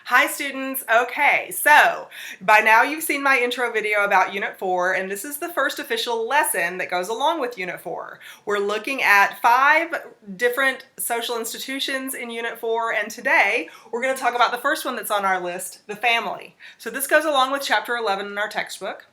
Hi students. Okay, so by now you've seen my intro video about Unit 4, and this is the first official lesson that goes along with Unit 4. We're looking at 5 different social institutions in Unit 4, and today we're going to talk about the first one that's on our list, the family. So this goes along with Chapter 11 in our textbook.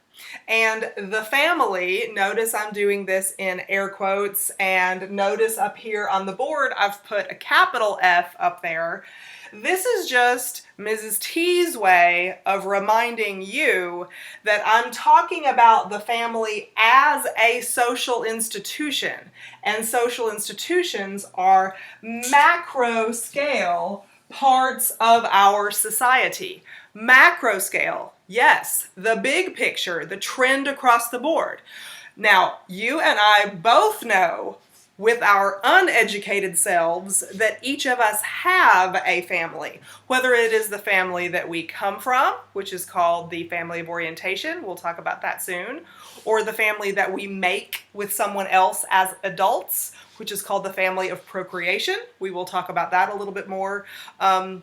And the family, notice I'm doing this in air quotes, and notice up here on the board I've put a capital F up there. This is just Mrs. T's way of reminding you that I'm talking about the family as a social institution, and social institutions are macro scale parts of our society. Macro scale, yes, the big picture, the trend across the board. Now, you and I both know with our uneducated selves that each of us have a family, whether it is the family that we come from, which is called the family of orientation, we'll talk about that soon, or the family that we make with someone else as adults, which is called the family of procreation. We will talk about that a little bit more in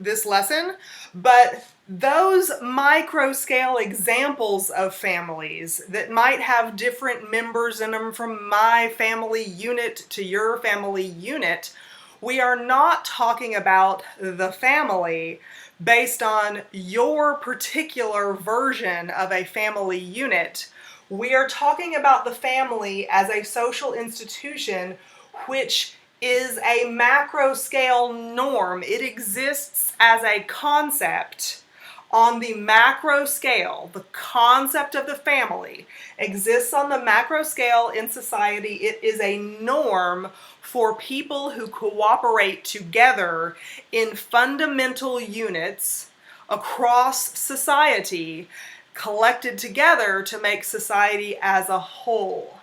this lesson. But those micro scale examples of families that might have different members in them, from my family unit to your family unit, we are not talking about the family based on your particular version of a family unit. We are talking about the family as a social institution which is a macro scale norm. It exists as a concept on the macro scale. The concept of the family exists on the macro scale in society. It is a norm for people who cooperate together in fundamental units across society, collected together to make society as a whole.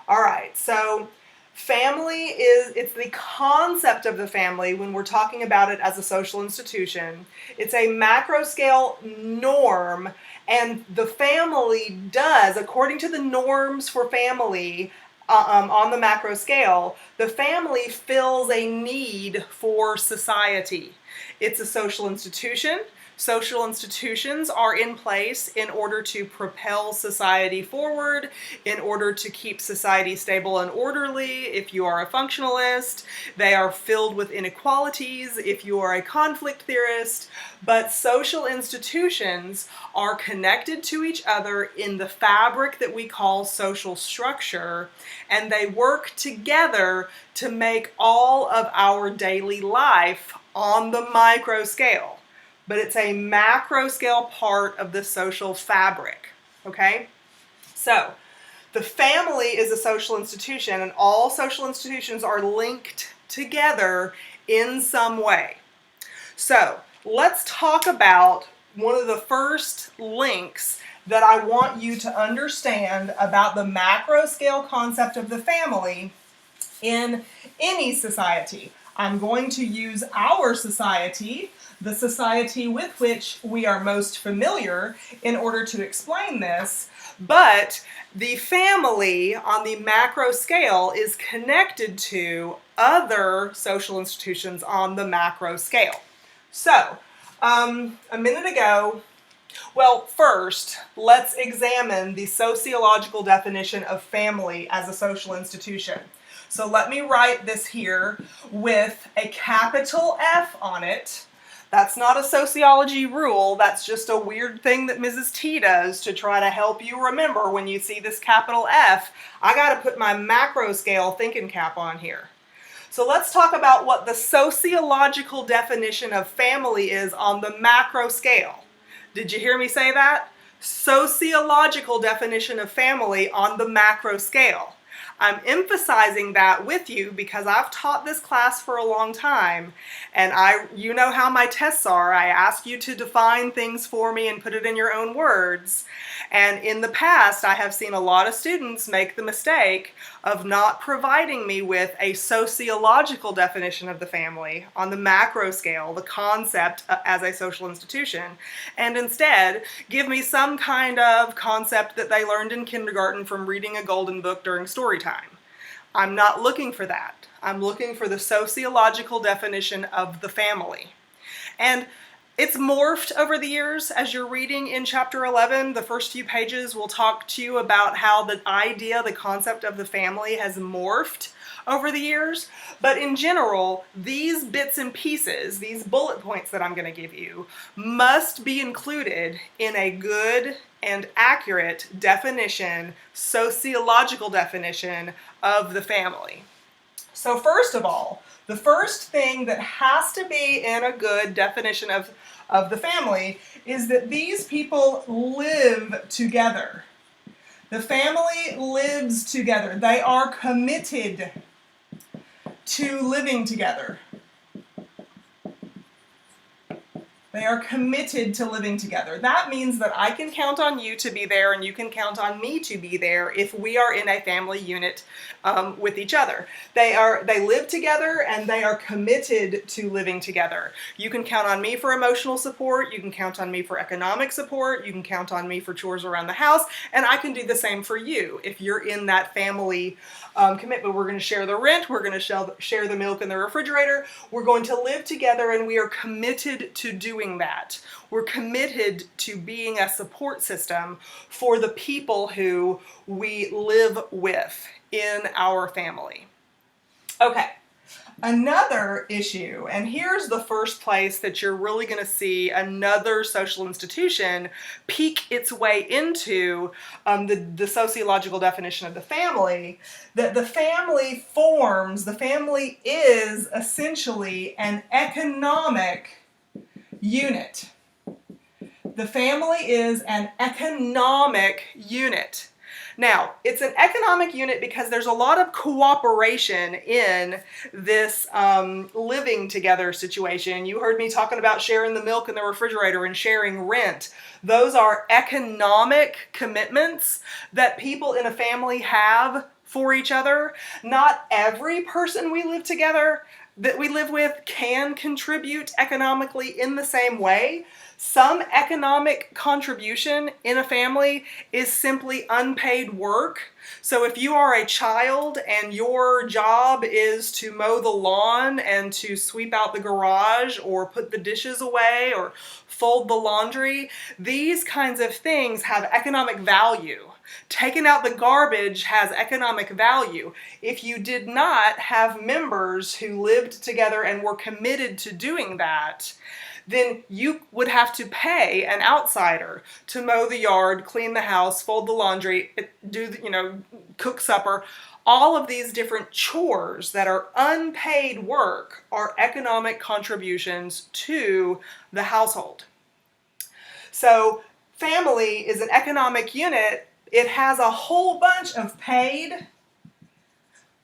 All right, so family it's the concept of the family when we're talking about it as a social institution. It's a macro scale norm, and the family does, according to the norms for family on the macro scale, the family fills a need for society. It's a social institution. Social institutions are in place in order to propel society forward, in order to keep society stable and orderly. If you are a functionalist, they are filled with inequalities if you are a conflict theorist. But social institutions are connected to each other in the fabric that we call social structure, and they work together to make all of our daily life on the micro scale. But it's a macro scale part of the social fabric, okay? So, the family is a social institution, and all social institutions are linked together in some way. So, let's talk about one of the first links that I want you to understand about the macro scale concept of the family in any society. I'm going to use our society, the society with which we are most familiar, in order to explain this. But the family on the macro scale is connected to other social institutions on the macro scale. So, a minute ago, well, first, let's examine the sociological definition of family as a social institution. So let me write this here with a capital F on it. That's not a sociology rule. That's just a weird thing that Mrs. T does to try to help you remember when you see this capital F. I got to put my macro scale thinking cap on here. So let's talk about what the sociological definition of family is on the macro scale. Did you hear me say that? Sociological definition of family on the macro scale. I'm emphasizing that with you because I've taught this class for a long time, and you know how my tests are. I ask you to define things for me and put it in your own words. And in the past, I have seen a lot of students make the mistake of not providing me with a sociological definition of the family on the macro scale, the concept as a social institution, and instead give me some kind of concept that they learned in kindergarten from reading a golden book during story time. I'm not looking for that. I'm looking for the sociological definition of the family. And it's morphed over the years. As you're reading in chapter 11, the first few pages will talk to you about how the idea, the concept of the family has morphed over the years. But in general, these bits and pieces, these bullet points that I'm going to give you, must be included in a good and accurate definition, sociological definition of the family. So first of all, the first thing that has to be in a good definition of the family is that these people live together. The family lives together. They are committed to living together. They are committed to living together. That means that I can count on you to be there and you can count on me to be there if we are in a family unit with each other. They live together and they are committed to living together. You can count on me for emotional support. You can count on me for economic support. You can count on me for chores around the house. And I can do the same for you if you're in that family commitment. We're going to share the rent. We're going to share the milk in the refrigerator. We're going to live together and we are committed to doing that. We're committed to being a support system for the people who we live with in our family. Okay, another issue, and here's the first place that you're really going to see another social institution peek its way into the sociological definition of the family, that the family is essentially an economic unit. The family is an economic unit. Now, it's an economic unit because there's a lot of cooperation in this living together situation. You heard me talking about sharing the milk in the refrigerator and sharing rent. Those are economic commitments that people in a family have for each other. Not every person we live with can contribute economically in the same way. Some economic contribution in a family is simply unpaid work. So if you are a child and your job is to mow the lawn and to sweep out the garage or put the dishes away or fold the laundry, these kinds of things have economic value. Taking out the garbage has economic value. If you did not have members who lived together and were committed to doing that, then you would have to pay an outsider to mow the yard, clean the house, fold the laundry, cook supper. All of these different chores that are unpaid work are economic contributions to the household. So family is an economic unit. It has a whole bunch of paid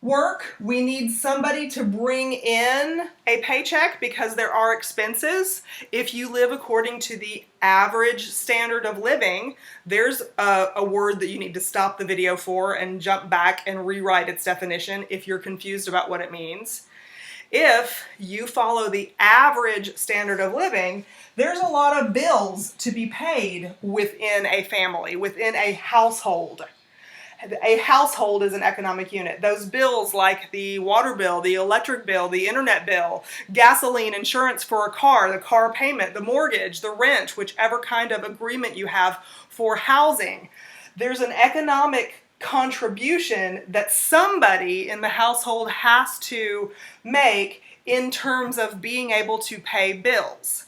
work. We need somebody to bring in a paycheck because there are expenses. If you live according to the average standard of living, there's a word that you need to stop the video for and jump back and rewrite its definition if you're confused about what it means. If you follow the average standard of living, there's a lot of bills to be paid within a family, within a household. A household is an economic unit. Those bills like the water bill, the electric bill, the internet bill, gasoline, insurance for a car, the car payment, the mortgage, the rent, whichever kind of agreement you have for housing. There's an economic contribution that somebody in the household has to make in terms of being able to pay bills.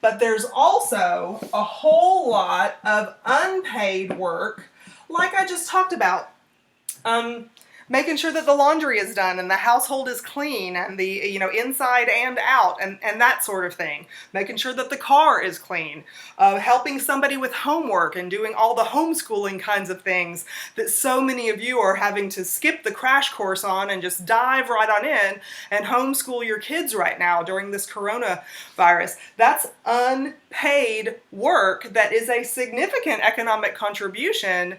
But there's also a whole lot of unpaid work, like I just talked about, making sure that the laundry is done and the household is clean and the inside and out and that sort of thing. Making sure that the car is clean, helping somebody with homework and doing all the homeschooling kinds of things that so many of you are having to skip the crash course on and just dive right on in and homeschool your kids right now during this coronavirus. That's unpaid work that is a significant economic contribution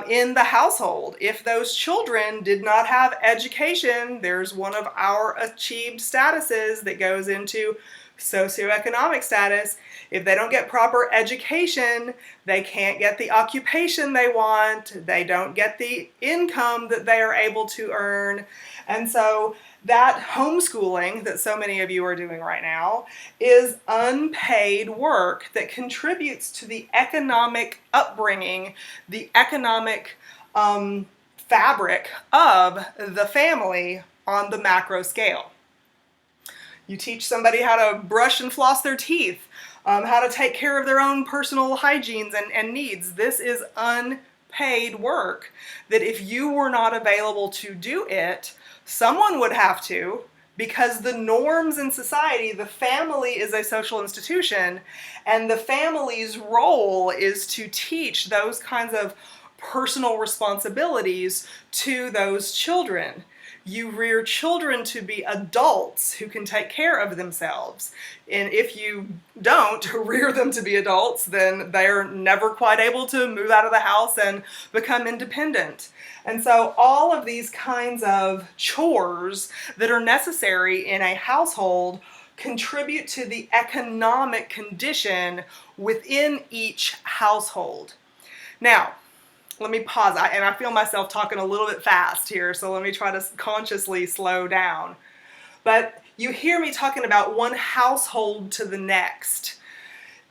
in the household. If those children did not have education, there's one of our achieved statuses that goes into socioeconomic status. If they don't get proper education, they can't get the occupation they want, they don't get the income that they are able to earn. And so that homeschooling that so many of you are doing right now is unpaid work that contributes to the economic upbringing, the economic fabric of the family on the macro scale. You teach somebody how to brush and floss their teeth, how to take care of their own personal hygienes and needs. This is unpaid work that if you were not available to do it, someone would have to, because the norms in society, the family is a social institution, and the family's role is to teach those kinds of personal responsibilities to those children. You rear children to be adults who can take care of themselves. And if you don't rear them to be adults, then they're never quite able to move out of the house and become independent. And so all of these kinds of chores that are necessary in a household contribute to the economic condition within each household. Now, let me pause, and I feel myself talking a little bit fast here, so let me try to consciously slow down. But you hear me talking about one household to the next.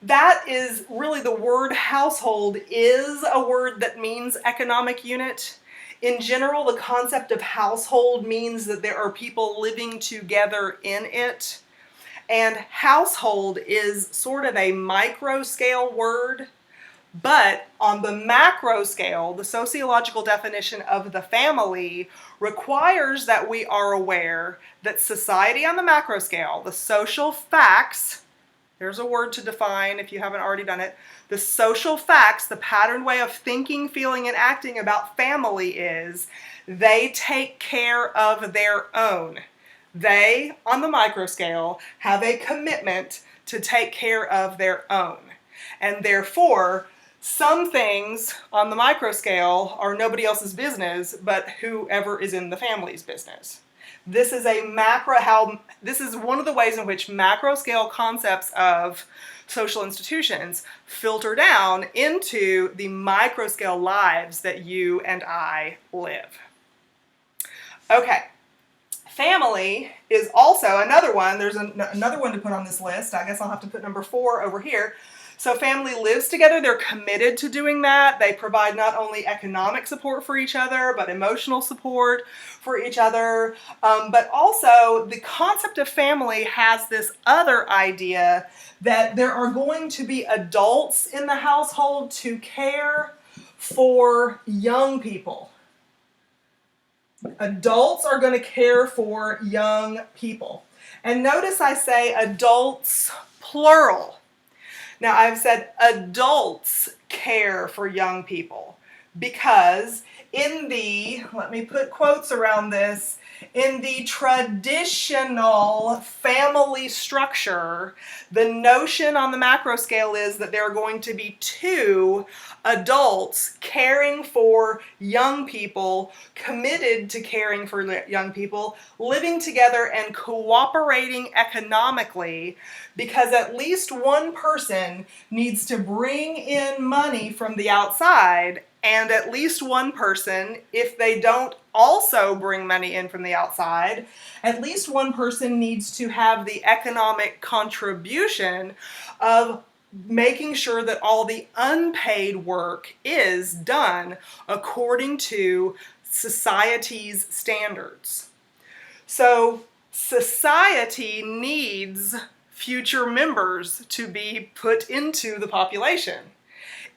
That is really, the word household is a word that means economic unit. In general, the concept of household means that there are people living together in it. And household is sort of a micro scale word. But on the macro scale, the sociological definition of the family requires that we are aware that society on the macro scale, the social facts, there's a word to define if you haven't already done it, the social facts, the patterned way of thinking, feeling, and acting about family is they take care of their own. They, on the micro scale, have a commitment to take care of their own. And therefore, some things on the micro scale are nobody else's business but whoever is in the family's business. This is this is one of the ways in which macro scale concepts of social institutions filter down into the micro scale lives that you and I live. Okay. Family is also another one. There's another one to put on this list. I guess I'll have to put number 4 over here. So family lives together. They're committed to doing that. They provide not only economic support for each other, but emotional support for each other. But also the concept of family has this other idea that there are going to be adults in the household to care for young people. Adults are going to care for young people. And notice I say adults plural. Now, I've said adults care for young people because in the, let me put quotes around this, in the traditional family structure, the notion on the macro scale is that there are going to be 2 adults caring for young people, committed to caring for young people, living together and cooperating economically, because at least one person needs to bring in money from the outside, and at least one person, if they don't also bring money in from the outside, at least one person needs to have the economic contribution of making sure that all the unpaid work is done according to society's standards. So society needs future members to be put into the population.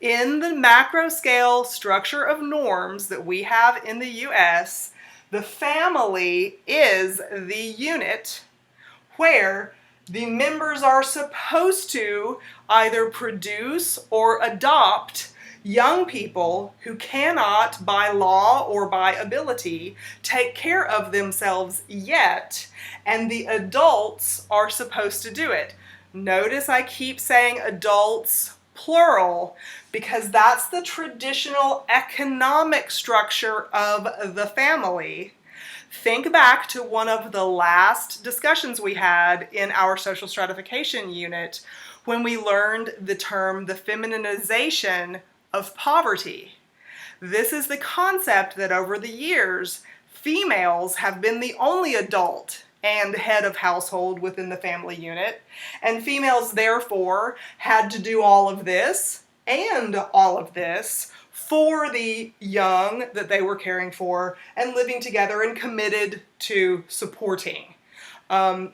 In the macro scale structure of norms that we have in the US, the family is the unit where the members are supposed to either produce or adopt young people who cannot, by law or by ability, take care of themselves yet, and the adults are supposed to do it. Notice I keep saying adults plural because that's the traditional economic structure of the family. Think back to one of the last discussions we had in our social stratification unit when we learned the term the feminization of poverty. This is the concept that over the years, females have been the only adult and head of household within the family unit, and females therefore had to do all of this and all of this for the young that they were caring for and living together and committed to supporting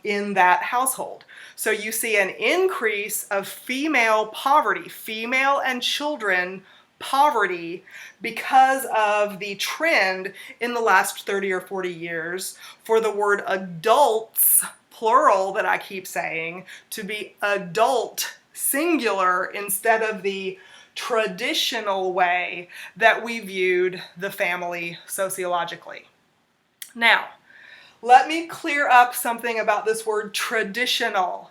in that household. So you see an increase of female poverty, female and children poverty, because of the trend in the last 30 or 40 years for the word adults, plural, that I keep saying, to be adult, singular, instead of the traditional way that we viewed the family sociologically. Now, let me clear up something about this word traditional.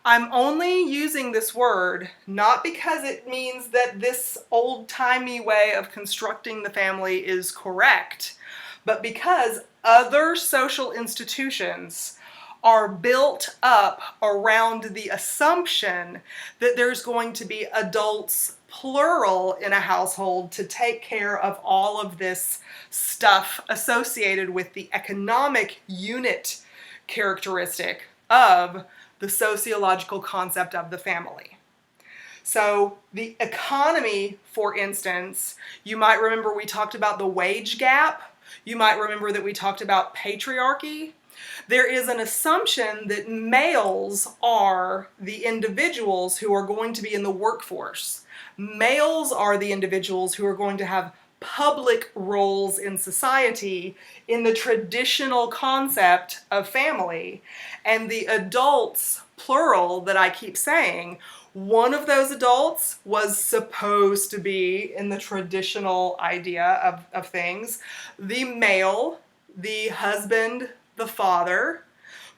I'm only using this word not because it means that this old-timey way of constructing the family is correct, but because other social institutions are built up around the assumption that there's going to be adults, plural, in a household to take care of all of this stuff associated with the economic unit characteristic of the sociological concept of the family. So the economy, for instance, you might remember we talked about the wage gap. You might remember that we talked about patriarchy. There is an assumption that males are the individuals who are going to be in the workforce. Males are the individuals who are going to have public roles in society in the traditional concept of family. And the adults, plural, that I keep saying, one of those adults was supposed to be in the traditional idea of things. The male, the husband, the father,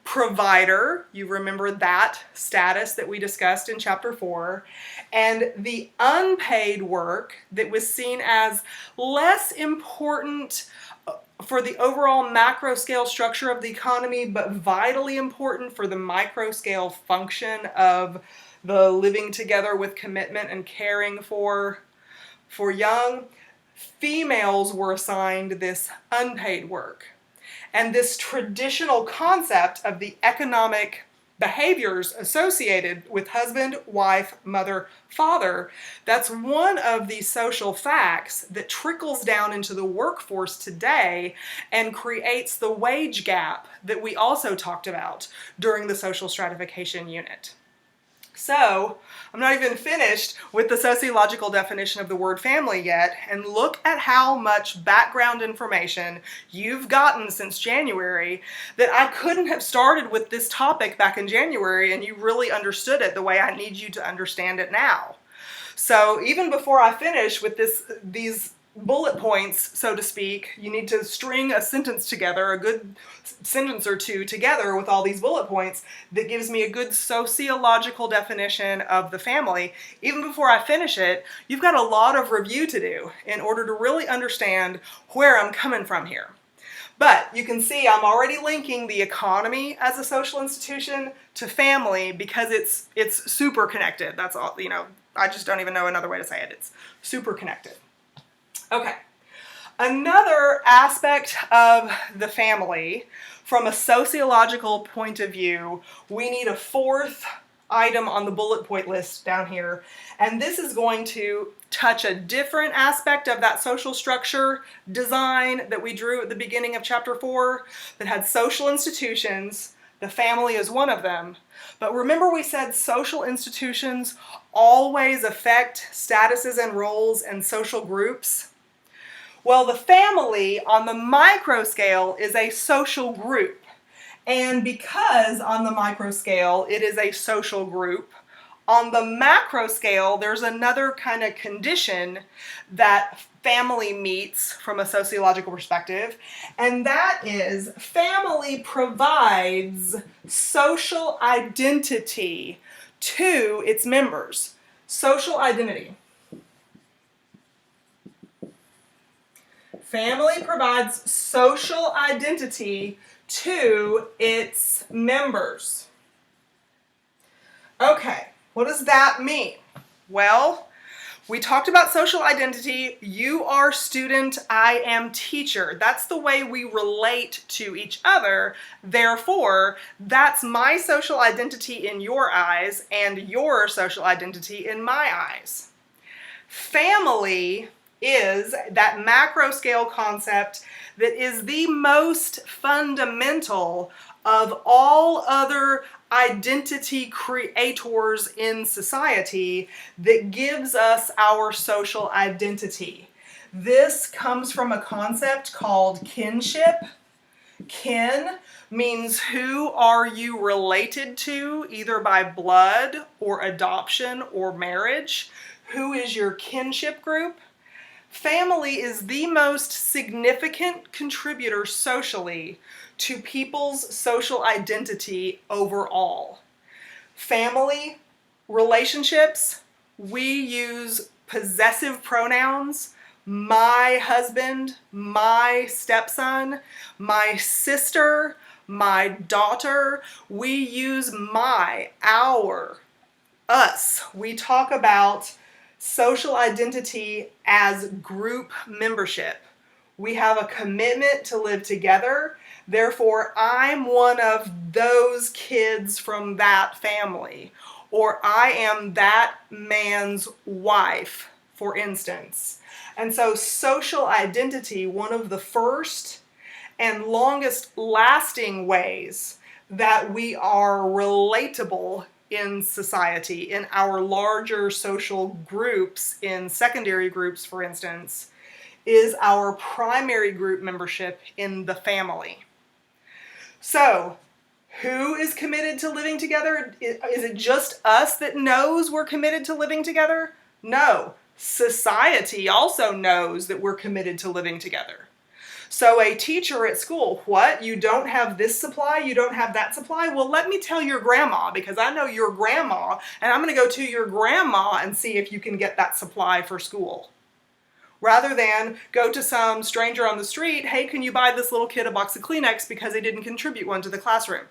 provider, you remember that status that we discussed in chapter 4, and the unpaid work that was seen as less important for the overall macro scale structure of the economy, but vitally important for the micro scale function of the living together with commitment and caring for young. Females were assigned this unpaid work. And this traditional concept of the economic behaviors associated with husband, wife, mother, father, that's one of the social facts that trickles down into the workforce today and creates the wage gap that we also talked about during the social stratification unit. So, I'm not even finished with the sociological definition of the word family yet, and look at how much background information you've gotten since January that I couldn't have started with this topic back in January and you really understood it the way I need you to understand it now. So even before I finish with these bullet points, so to speak, you need to string a sentence together, a good sentence or two together with all these bullet points that gives me a good sociological definition of the family. Even before I finish it, you've got a lot of review to do in order to really understand where I'm coming from here. But you can see I'm already linking the economy as a social institution to family because it's super connected. That's all, I just don't even know another way to say it. It's super connected. Okay, another aspect of the family from a sociological point of view, we need a fourth item on the bullet point list down here, and this is going to touch a different aspect of that social structure design that we drew at the beginning of chapter 4 that had social institutions. The family is one of them. But remember we said social institutions always affect statuses and roles and social groups? Well, the family on the micro scale is a social group. And because on the micro scale it is a social group, on the macro scale there's another kind of condition that family meets from a sociological perspective, and that is family provides social identity to its members. Social identity. Family provides social identity to its members. Okay, what does that mean? Well, We talked about social identity. You are student, I am teacher. That's the way we relate to each other. Therefore, that's my social identity in your eyes and your social identity in my eyes. Family is that macro scale concept that is the most fundamental of all other identity creators in society that gives us our social identity. This comes from a concept called kinship. Kin means who are you related to, either by blood or adoption or marriage. Who is your kinship group? Family is the most significant contributor socially to people's social identity overall. Family relationships, we use possessive pronouns. My husband, my stepson, my sister, my daughter. We use my, our, us. We talk about social identity as group membership. We have a commitment to live together. Therefore, I'm one of those kids from that family, or I am that man's wife, for instance. And so social identity, one of the first and longest lasting ways that we are relatable in society, in our larger social groups, in secondary groups, for instance, is our primary group membership in the family. So, who is committed to living together? Is it just us that knows we're committed to living together? No. Society also knows that we're committed to living together. So a teacher at school, what? You don't have this supply? You don't have that supply? Well, let me tell your grandma, because I know your grandma, and I'm going to go to your grandma and see if you can get that supply for school. Rather than go to some stranger on the street, hey, can you buy this little kid a box of Kleenex because he didn't contribute one to the classroom?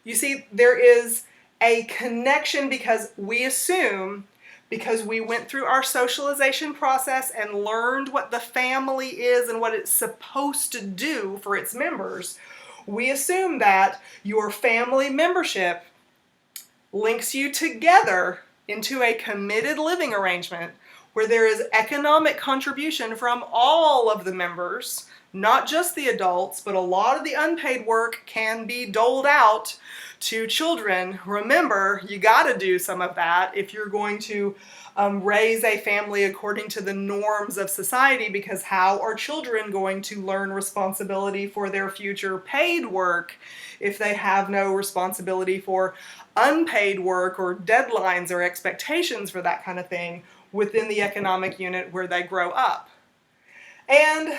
You see, there is a connection because we assume, because we went through our socialization process and learned what the family is and what it's supposed to do for its members, we assume that your family membership links you together into a committed living arrangement where there is economic contribution from all of the members, not just the adults, but a lot of the unpaid work can be doled out to children. Remember, you got to do some of that if you're going to raise a family according to the norms of society, because how are children going to learn responsibility for their future paid work if they have no responsibility for unpaid work or deadlines or expectations for that kind of thing within the economic unit where they grow up? And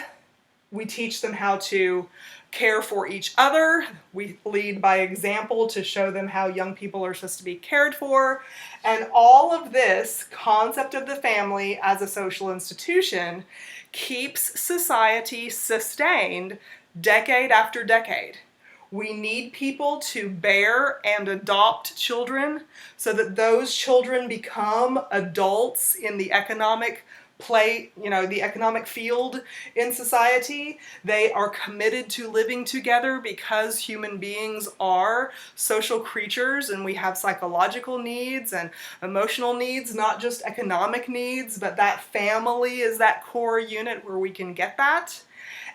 we teach them how to care for each other. We lead by example to show them how young people are supposed to be cared for. And all of this concept of the family as a social institution keeps society sustained decade after decade. We need people to bear and adopt children so that those children become adults in the economic the economic field in society. They are committed to living together because human beings are social creatures and we have psychological needs and emotional needs, not just economic needs, but that family is that core unit where we can get that.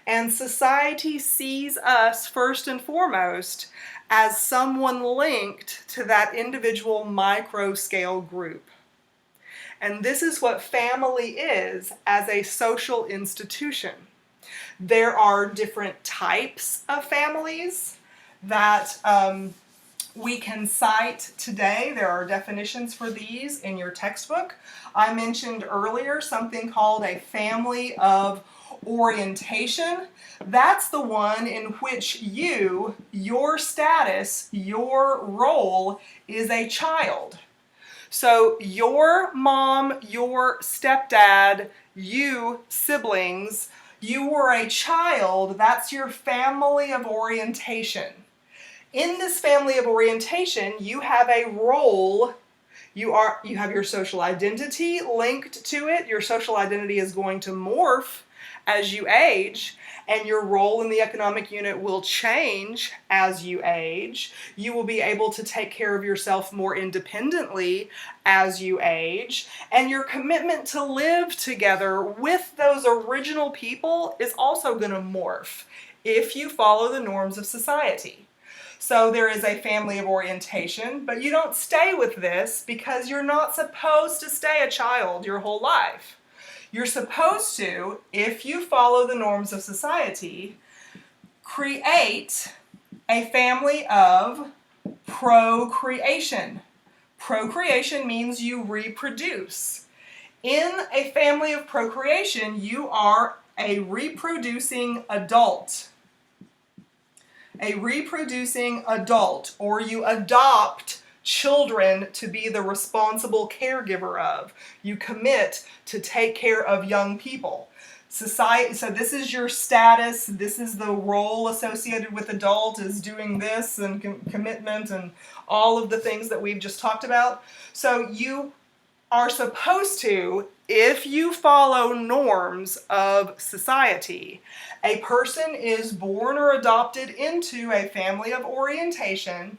And society sees us first and foremost as someone linked to that individual micro scale group. And this is what family is as a social institution. There are different types of families that we can cite today. There are definitions for these in your textbook. I mentioned earlier something called a family of orientation. That's the one in which your status, your role is a child. So your mom, your stepdad, you siblings, you were a child. That's your family of orientation. In this family of orientation, you have a role You have your social identity linked to it. Your social identity is going to morph as you age, and your role in the economic unit will change as you age. You will be able to take care of yourself more independently as you age, and your commitment to live together with those original people is also going to morph if you follow the norms of society. So there is a family of orientation, but you don't stay with this because you're not supposed to stay a child your whole life. You're supposed to, if you follow the norms of society, create a family of procreation. Procreation means you reproduce. In a family of procreation, you are a reproducing adult. A reproducing adult, or you adopt children to be the responsible caregiver of. You commit to take care of young people. Society, so this is your status, this is the role associated with adult, is doing this and commitment and all of the things that we've just talked about. So you are supposed to, if you follow norms of society, a person is born or adopted into a family of orientation,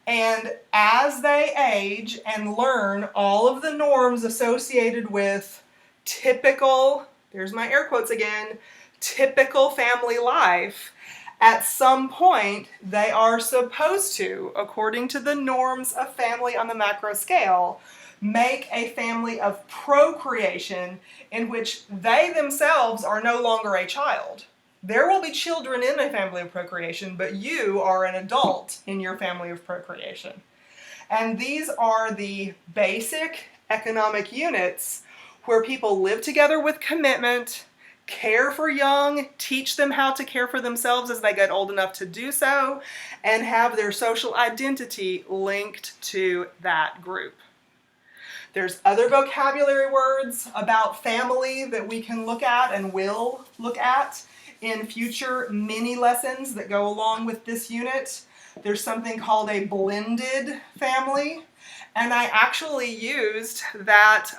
and as they age and learn all of the norms associated with typical, there's my air quotes again, typical family life, at some point they are supposed to, according to the norms of family on the macro scale, make a family of procreation in which they themselves are no longer a child. There will be children in a family of procreation, but you are an adult in your family of procreation. And these are the basic economic units where people live together with commitment, care for young, teach them how to care for themselves as they get old enough to do so, and have their social identity linked to that group. There's other vocabulary words about family that we can look at and will look at in future mini lessons that go along with this unit. There's something called a blended family, and I actually used that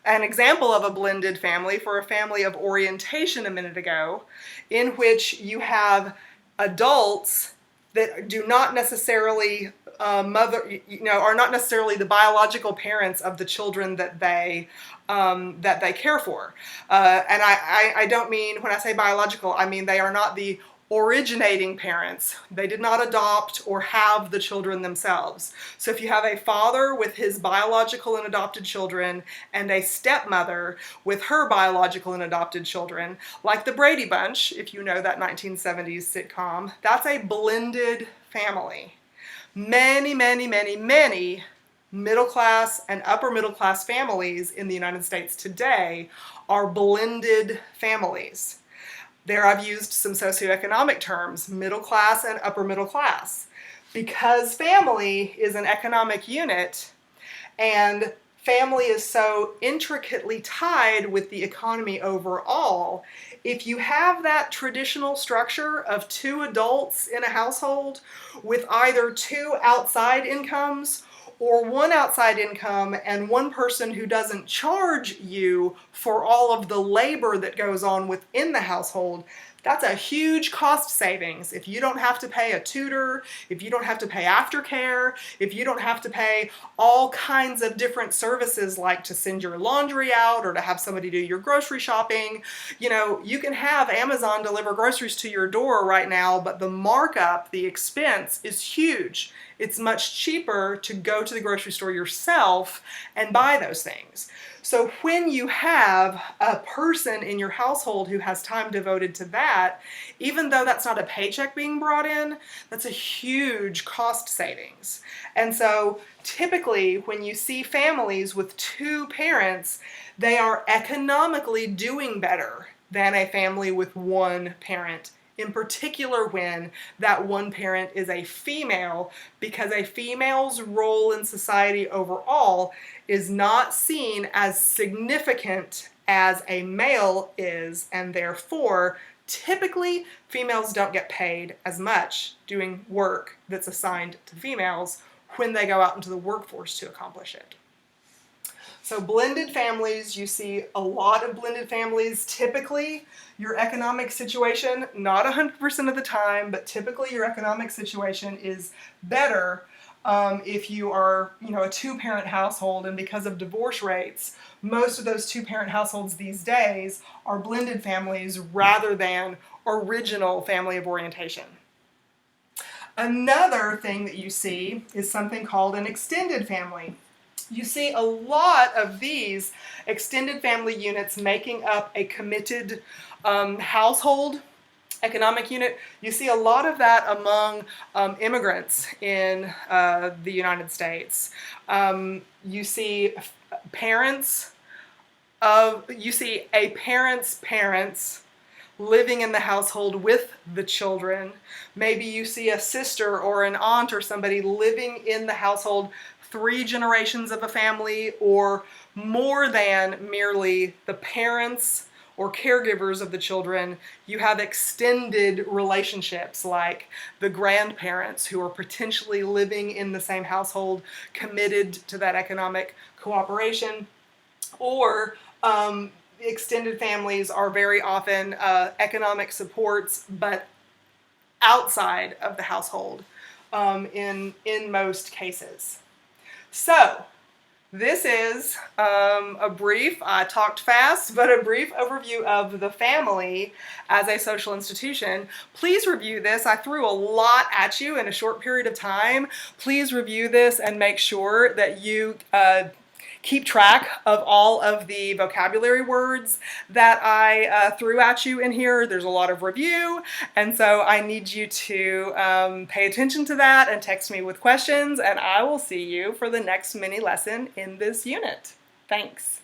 an example of a blended family for a family of orientation a minute ago, in which you have adults that do not necessarily are not necessarily the biological parents of the children that they care for. And I don't mean, when I say biological, I mean they are not the originating parents. They did not adopt or have the children themselves. So if you have a father with his biological and adopted children and a stepmother with her biological and adopted children, like the Brady Bunch, if you know that 1970s sitcom, that's a blended family. Many, many, many, many middle class and upper middle class families in the United States today are blended families. There I've used some socioeconomic terms, middle class and upper middle class. Because family is an economic unit and family is so intricately tied with the economy overall, if you have that traditional structure of two adults in a household with either two outside incomes or one outside income and one person who doesn't charge you for all of the labor that goes on within the household, that's a huge cost savings. If you don't have to pay a tutor, if you don't have to pay aftercare, if you don't have to pay all kinds of different services like to send your laundry out or to have somebody do your grocery shopping, you can have Amazon deliver groceries to your door right now, but the markup, the expense is huge. It's much cheaper to go to the grocery store yourself and buy those things. So when you have a person in your household who has time devoted to that, even though that's not a paycheck being brought in, that's a huge cost savings. And so typically when you see families with two parents, they are economically doing better than a family with one parent. In particular when that one parent is a female, because a female's role in society overall is not seen as significant as a male is, and therefore typically females don't get paid as much doing work that's assigned to females when they go out into the workforce to accomplish it. So blended families, you see a lot of blended families. Typically, your economic situation, not 100% of the time, but typically your economic situation is better if you are, a two-parent household, and because of divorce rates, most of those two-parent households these days are blended families rather than original family of orientation. Another thing that you see is something called an extended family. You see a lot of these extended family units making up a committed household economic unit. You see a lot of that among immigrants in the United States. You see a parent's parents living in the household with the children. Maybe you see a sister or an aunt or somebody living in the household, 3 generations of a family, or more than merely the parents or caregivers of the children. You have extended relationships like the grandparents who are potentially living in the same household, committed to that economic cooperation. Or extended families are very often economic supports, but outside of the household in most cases. So this is a brief, I talked fast, but a brief overview of the family as a social institution. Please review this. I threw a lot at you in a short period of time. Please review this and make sure that you keep track of all of the vocabulary words that I threw at you in here. There's a lot of review, and so I need you to pay attention to that and text me with questions, and I will see you for the next mini lesson in this unit. Thanks.